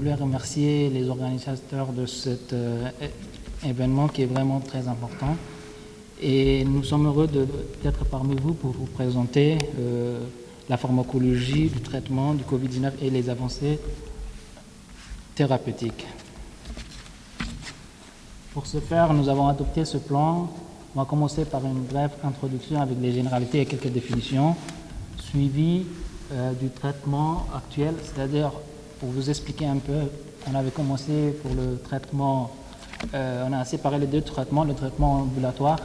voulais remercier les organisateurs de cet événement qui est vraiment très important. Et nous sommes heureux d'être parmi vous pour vous présenter la pharmacologie du traitement du Covid-19 et les avancées thérapeutiques. Pour ce faire, nous avons adopté ce plan. On va commencer par une brève introduction avec les généralités et quelques définitions, suivi du traitement actuel, c'est-à-dire, pour vous expliquer un peu, on avait commencé pour le traitement, on a séparé les deux traitements, le traitement ambulatoire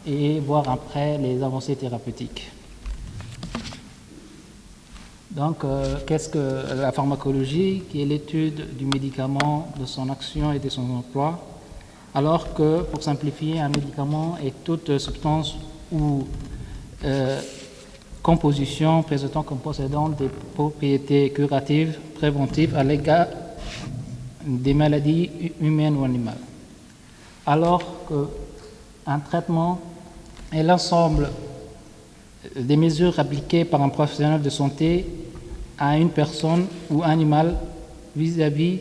et voir après les avancées thérapeutiques. Donc, qu'est-ce que la pharmacologie, qui est l'étude du médicament, de son action et de son emploi, alors que, pour simplifier, un médicament est toute substance ou composition présentant comme possédant des propriétés curatives, préventives à l'égard des maladies humaines ou animales. Alors qu'un traitement est l'ensemble des mesures appliquées par un professionnel de santé à une personne ou animal vis-à-vis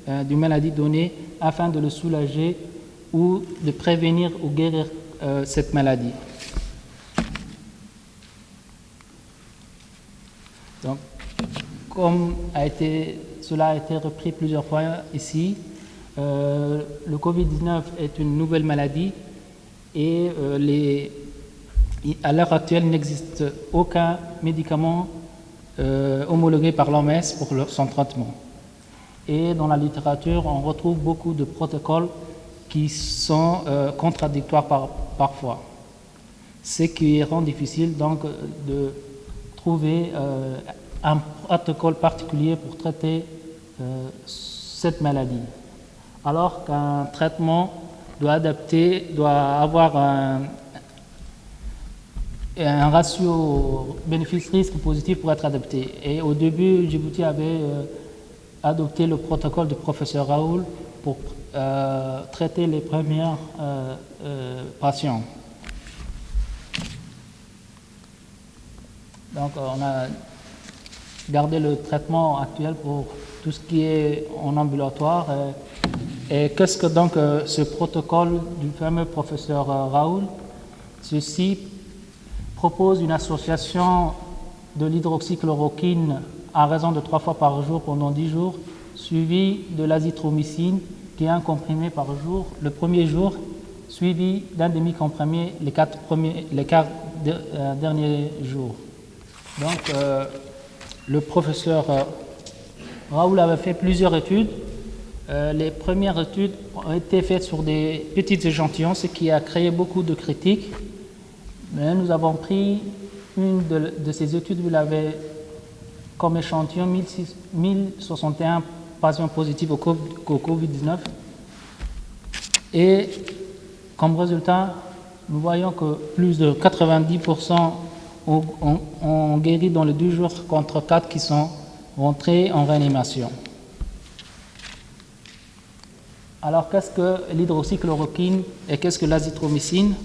d'une maladie donnée afin de le soulager ou de prévenir ou guérir cette maladie. Donc, comme cela a été repris plusieurs fois ici, le Covid-19 est une nouvelle maladie et à l'heure actuelle, il n'existe aucun médicament homologué par l'OMS pour son traitement. Et dans la littérature, on retrouve beaucoup de protocoles qui sont contradictoires parfois. Ce qui rend difficile donc de trouver un protocole particulier pour traiter cette maladie. Alors qu'un traitement doit avoir un ratio bénéfice-risque positif pour être adapté. Et au début, Djibouti avait adopté le protocole du professeur Raoul pour traiter les premiers patients. Donc, on a gardé le traitement actuel pour tout ce qui est en ambulatoire. Et qu'est-ce que donc ce protocole du fameux professeur Raoul? Ceci propose une association de l'hydroxychloroquine à raison de 3 fois par jour pendant 10 jours, suivi de l'azithromycine, qui est un comprimé par jour, le premier jour, suivi d'un demi-comprimé les 4 derniers jours. Donc, le professeur Raoul avait fait plusieurs études. Les premières études ont été faites sur des petits échantillons, ce qui a créé beaucoup de critiques. Mais nous avons pris une de ces études, vous l'avez comme échantillon 1061 patients positifs au Covid-19. Et comme résultat, nous voyons que plus de 90% ont guéri dans les 2 jours contre 4 qui sont rentrés en réanimation. Alors, qu'est-ce que l'hydroxychloroquine et qu'est-ce que l'azithromycine?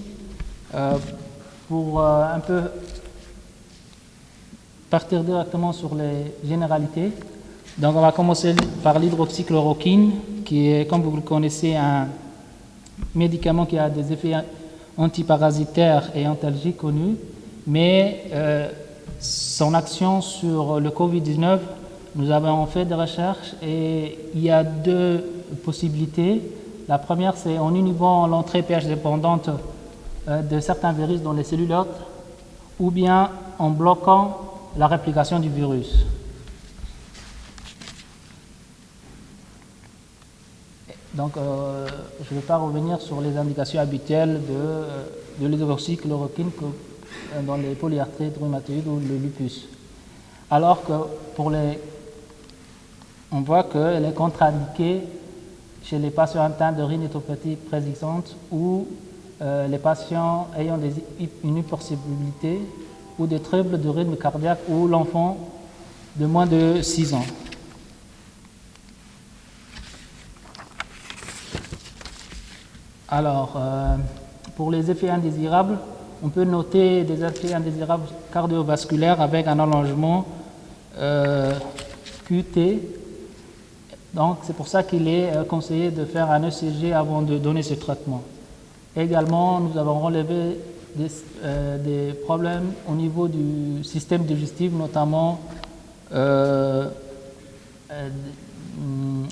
Pour un peu partir directement sur les généralités. Donc, on va commencer par l'hydroxychloroquine, qui est, comme vous le connaissez, un médicament qui a des effets antiparasitaires et antalgiques connus, mais son action sur le Covid-19, nous avons fait des recherches et il y a 2 possibilités. La première, c'est en inhibant l'entrée pH dépendante de certains virus dans les cellules hôtes, ou bien en bloquant la réplication du virus. Donc, je ne vais pas revenir sur les indications habituelles de l'hydroxychloroquine dans les polyarthrites rhumatoïdes ou le lupus. Alors que on voit qu'elle est contre-indiquée chez les patients atteints de rhinopathies préexistantes ou les patients ayant une hypersensibilité ou des troubles de rythme cardiaque ou l'enfant de moins de 6 ans. Alors, pour les effets indésirables, on peut noter des effets indésirables cardiovasculaires avec un allongement QT Donc c'est pour ça qu'il est conseillé de faire un ECG avant de donner ce traitement. Également, nous avons relevé des problèmes au niveau du système digestif, notamment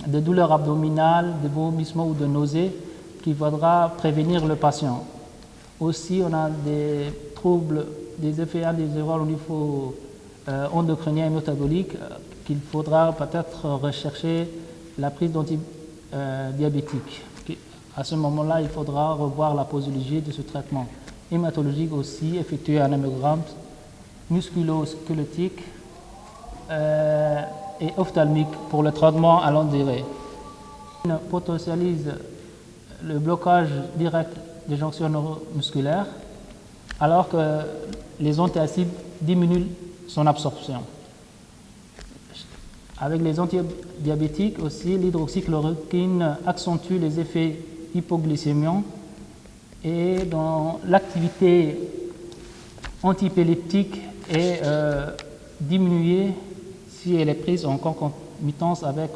des douleurs abdominales, des vomissements ou de nausées qu'il faudra prévenir le patient. Aussi, on a des troubles, des effets indésirables au niveau endocrinien et métabolique qu'il faudra peut-être rechercher la prise d'antibiotiques. À ce moment-là, il faudra revoir la posologie de ce traitement. Hématologique aussi, effectuer un hémogramme musculo-squelettique et ophtalmique pour le traitement à longue durée. On potentialise le blocage direct des jonctions neuromusculaires alors que les antiacides diminuent son absorption. Avec les antidiabétiques aussi, l'hydroxychloroquine accentue les effets hypoglycémiants et dans l'activité antiépileptique est diminuée si elle est prise en concomitance avec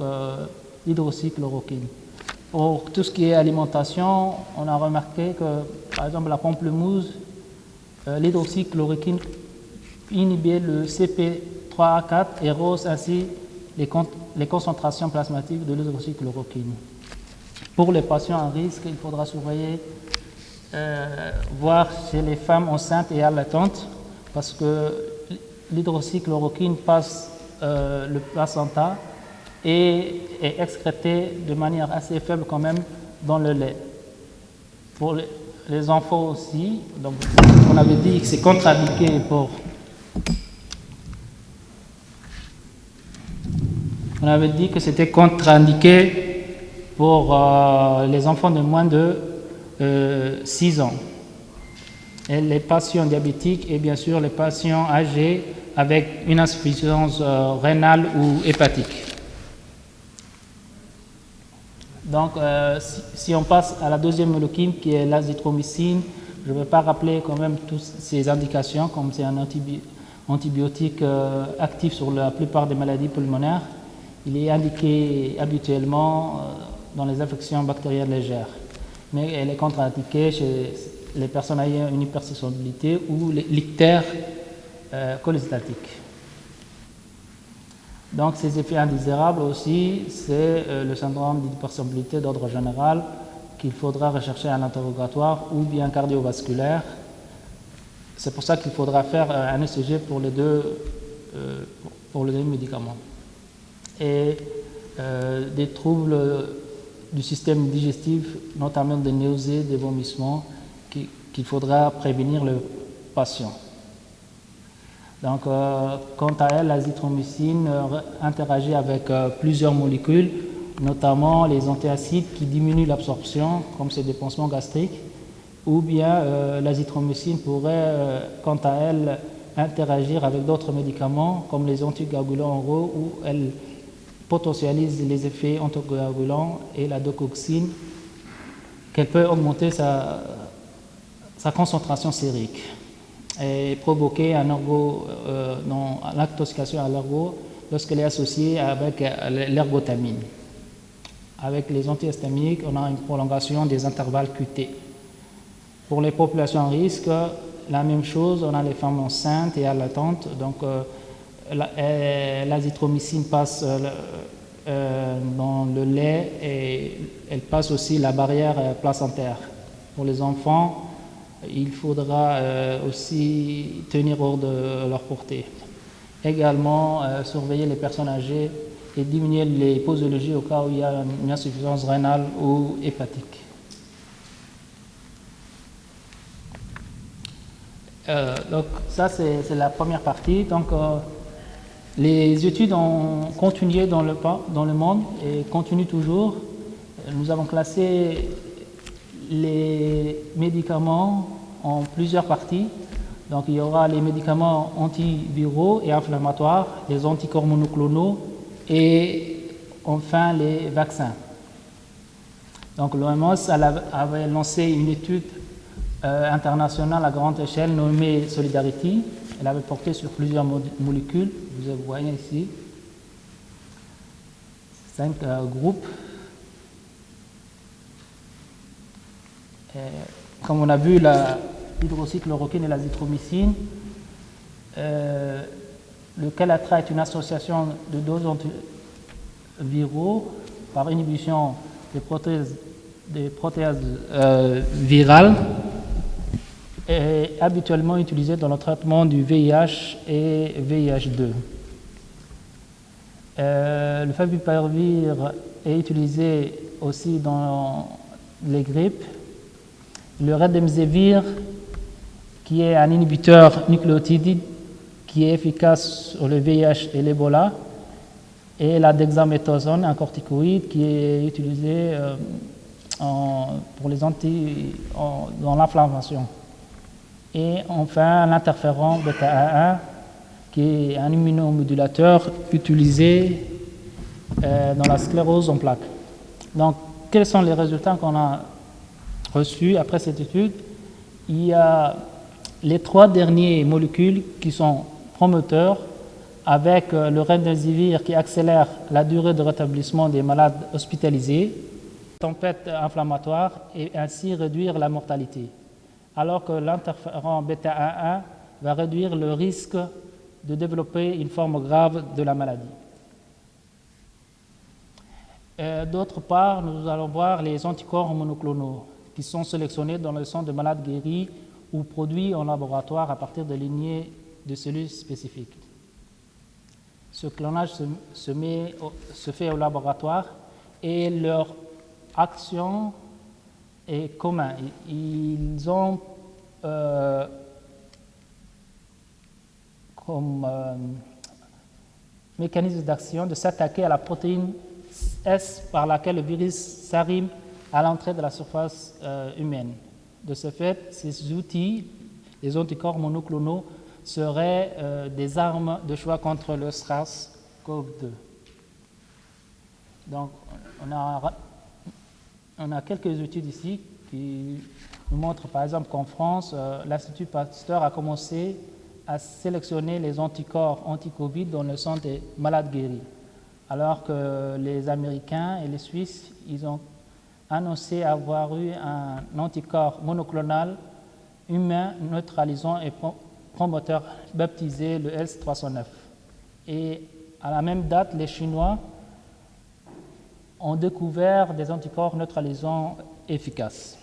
l'hydroxychloroquine. Pour tout ce qui est alimentation, on a remarqué que, par exemple, la pamplemousse, l'hydroxychloroquine inhibait le CP3A4 et rehausse ainsi les concentrations plasmatiques de l'hydroxychloroquine. Pour les patients à risque, il faudra surveiller, voir chez les femmes enceintes et allaitantes, parce que l'hydroxychloroquine passe le placenta et est excrétée de manière assez faible quand même dans le lait. Pour les enfants aussi, donc on avait dit que c'est contre-indiqué pour... On avait dit que c'était contre-indiqué pour les enfants de moins de 6 ans. Et les patients diabétiques et bien sûr les patients âgés avec une insuffisance rénale ou hépatique. Donc, si on passe à la deuxième molécule qui est l'azithromycine, je ne vais pas rappeler quand même toutes ces indications, comme c'est un antibiotique actif sur la plupart des maladies pulmonaires. Il est indiqué habituellement dans les infections bactériennes légères, mais elle est contre-indiquée chez les personnes ayant une hypersensibilité ou l'ictère cholestatique. Donc ces effets indésirables aussi, c'est le syndrome d'hypersensibilité d'ordre général qu'il faudra rechercher en interrogatoire ou bien cardiovasculaire. C'est pour ça qu'il faudra faire un ECG pour les deux médicaments. Et des troubles du système digestif, notamment des nausées, des vomissements, qu'il faudra prévenir le patient. Donc, quant à elle, l'azithromycine interagit avec plusieurs molécules, notamment les antiacides qui diminuent l'absorption, comme c'est des pansements gastriques, ou bien l'azithromycine pourrait, quant à elle, interagir avec d'autres médicaments, comme les anticoagulants oraux, où elle potentialise les effets anticoagulants et la docoxine, qu'elle peut augmenter sa concentration sérique et provoquer l'intoxication à l'ergot lorsqu'elle est associée avec l'ergotamine. Avec les antihistaminiques, on a une prolongation des intervalles QT. Pour les populations à risque, la même chose, on a les femmes enceintes et allaitantes. Donc, l'azithromycine passe dans le lait et elle passe aussi la barrière placentaire. Pour les enfants, il faudra aussi tenir hors de leur portée. Également, surveiller les personnes âgées et diminuer les posologies au cas où il y a une insuffisance rénale ou hépatique. Donc ça, c'est la première partie. Donc, les études ont continué dans le monde et continuent toujours. Nous avons classé les médicaments en plusieurs parties. Donc, il y aura les médicaments antiviraux et inflammatoires, les anticorps monoclonaux et enfin les vaccins. Donc, l'OMS avait lancé une étude internationale à grande échelle nommée Solidarity. Elle avait porté sur plusieurs molécules, vous voyez ici. 5 groupes. Comme on a vu, l'hydroxychloroquine et l'azithromycine. Le Calatra est une association de doses antiviraux par inhibition des protéases virales et habituellement utilisé dans le traitement du VIH et VIH2. Le favipiravir est utilisé aussi dans les grippes. Le remdesivir, qui est un inhibiteur nucléotide qui est efficace sur le VIH et l'Ebola, et la dexaméthasone, un corticoïde qui est utilisé pour les dans l'inflammation. Et enfin, l'interféron bêta-1, qui est un immunomodulateur utilisé dans la sclérose en plaques. Donc, quels sont les résultats qu'on a reçus après cette étude? Il y a les 3 dernières molécules qui sont promoteurs, avec le remdesivir qui accélère la durée de rétablissement des malades hospitalisés, tempête inflammatoire et ainsi réduire la mortalité, alors que l'interféron bêta-1 va réduire le risque de développer une forme grave de la maladie. D'autre part, nous allons voir les anticorps monoclonaux qui sont sélectionnés dans le sang de malades guéris ou produits en laboratoire à partir de lignées de cellules spécifiques. Ce clonage se fait au laboratoire et leur action est commune. Ils ont comme mécanisme d'action de s'attaquer à la protéine S par laquelle le virus s'arrime à l'entrée de la surface humaine. De ce fait, ces outils, les anticorps monoclonaux, seraient des armes de choix contre le SARS-CoV-2. Donc, on a quelques études ici qui nous montrent par exemple qu'en France, l'Institut Pasteur a commencé à sélectionner les anticorps anti-Covid dans le sang des malades guéris, alors que les Américains et les Suisses, ils ont annoncé avoir eu un anticorps monoclonal humain neutralisant et promoteur baptisé le LS309. Et à la même date, les Chinois ont découvert des anticorps neutralisants efficaces.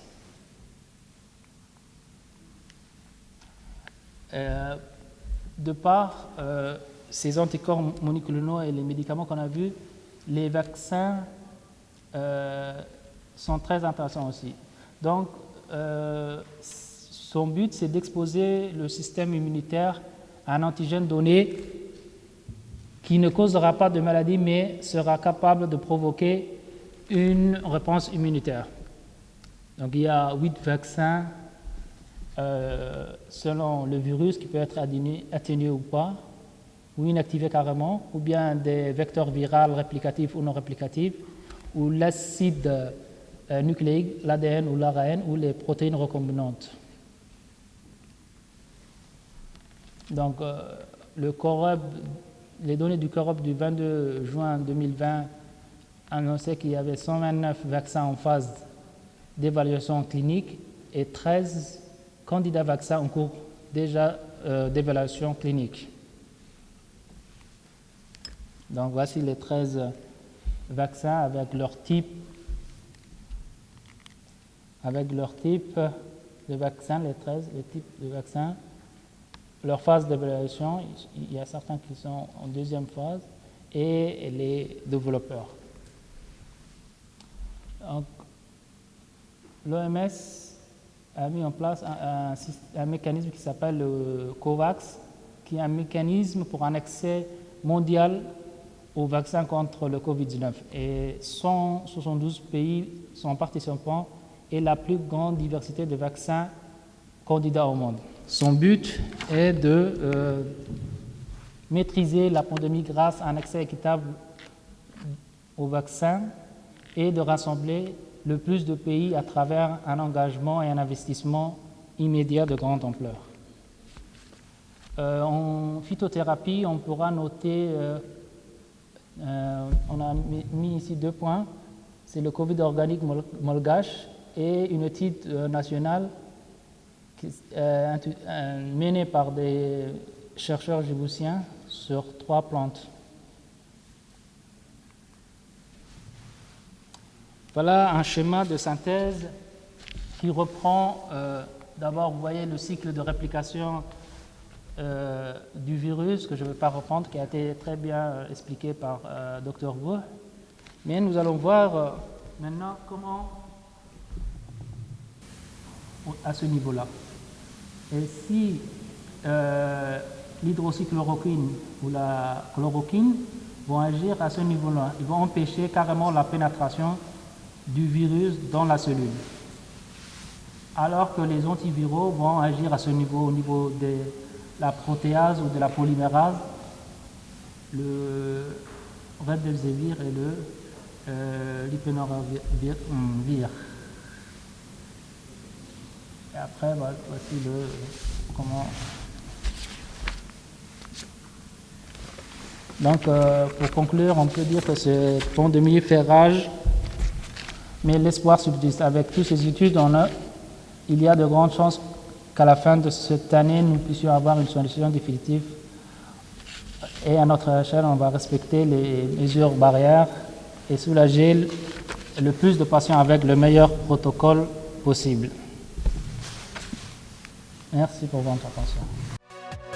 De par ces anticorps monoclonaux et les médicaments qu'on a vus, les vaccins sont très intéressants aussi. Donc, son but, c'est d'exposer le système immunitaire à un antigène donné qui ne causera pas de maladie, mais sera capable de provoquer une réponse immunitaire. Donc, il y a 8 vaccins selon le virus qui peut être atténué ou pas, ou inactivé carrément, ou bien des vecteurs viraux réplicatifs ou non réplicatifs, ou l'acide nucléique, l'ADN ou l'ARN, ou les protéines recombinantes. Donc, les données du COROP du 22 juin 2020 annonçaient qu'il y avait 129 vaccins en phase d'évaluation clinique et 13 candidats vaccins en cours déjà d'évaluation clinique. Donc, voici les 13 vaccins avec leur type de vaccin, les 13 types de vaccins. Leur phase d'évaluation, il y a certains qui sont en deuxième phase, et les développeurs. L'OMS a mis en place un mécanisme qui s'appelle le COVAX, qui est un mécanisme pour un accès mondial au vaccin contre le Covid-19. Et 172 pays sont participants et la plus grande diversité de vaccins candidats au monde. Son but est de maîtriser la pandémie grâce à un accès équitable au vaccin et de rassembler le plus de pays à travers un engagement et un investissement immédiat de grande ampleur. En phytothérapie, on pourra noter On a mis ici 2 points. C'est le Covid organique malgache et une étude nationale menée par des chercheurs djiboutiens sur 3 plantes. Voilà un schéma de synthèse qui reprend, d'abord vous voyez le cycle de réplication du virus, que je ne vais pas reprendre, qui a été très bien expliqué par Dr Wu. Mais nous allons voir maintenant comment, à ce niveau-là, et si l'hydroxychloroquine ou la chloroquine vont agir à ce niveau-là, ils vont empêcher carrément la pénétration du virus dans la cellule, alors que les antiviraux vont agir à ce niveau, au niveau de la protéase ou de la polymérase, le remdesivir et le l'ipenaravir. Et après, voici comment. Donc, pour conclure, on peut dire que cette pandémie fait rage, mais l'espoir subsiste. Avec toutes ces études, il y a de grandes chances qu'à la fin de cette année, nous puissions avoir une solution définitive. Et à notre échelle, on va respecter les mesures barrières et soulager le plus de patients avec le meilleur protocole possible. Merci pour votre attention.